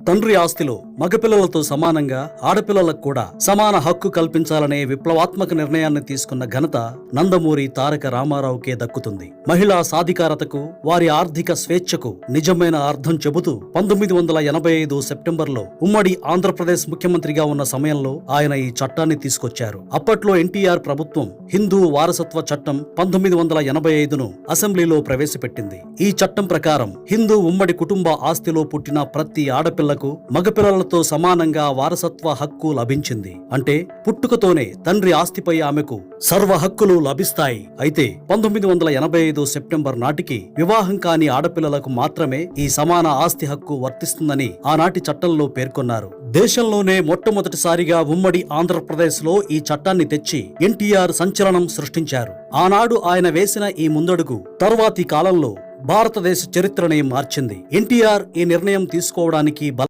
తండ్రి ఆస్తిలో మగపిల్లలతో సమానంగా ఆడపిల్లలకు కూడా సమాన హక్కు కల్పించాలనే విప్లవాత్మక నిర్ణయాన్ని తీసుకున్న ఘనత నందమూరి తారక రామారావుకే దక్కుతుంది. మహిళా సాధికారతకు, వారి ఆర్థిక స్వేచ్ఛకు నిజమైన అర్థం చెబుతూ 1985 సెప్టెంబర్లో ఉమ్మడి ఆంధ్రప్రదేశ్ ముఖ్యమంత్రిగా ఉన్న సమయంలో ఆయన ఈ చట్టాన్ని తీసుకొచ్చారు. అప్పట్లో ఎన్టీఆర్ ప్రభుత్వం హిందూ వారసత్వ చట్టం 1985ను అసెంబ్లీలో ప్రవేశపెట్టింది. ఈ చట్టం ప్రకారం హిందూ ఉమ్మడి కుటుంబ ఆస్తిలో పుట్టిన ప్రతి ఆడపిల్లకు మగపిల్లలతో సమానంగా వారసత్వ హక్కు లభించింది. అంటే పుట్టుకతోనే తండ్రి ఆస్తిపై ఆమెకు సర్వ హక్కులు లభిస్తాయి. అయితే 1985 సెప్టెంబర్ నాటికి వివాహం కాని ఆడపిల్లలకు మాత్రమే ఈ సమాన ఆస్తి హక్కు వర్తిస్తుందని ఆనాటి చట్టంలో పేర్కొన్నారు. దేశంలోనే మొట్టమొదటిసారిగా ఉమ్మడి ఆంధ్రప్రదేశ్ లో ఈ చట్టాన్ని తెచ్చి ఎన్టీఆర్ సంచలనం సృష్టించారు. ఆనాడు ఆయన వేసిన ఈ ముందడుగు తర్వాతి కాలంలో భారతదేశ చరిత్రనే మార్చింది. ఎన్టీఆర్ ఈ నిర్ణయం తీసుకోవడానికి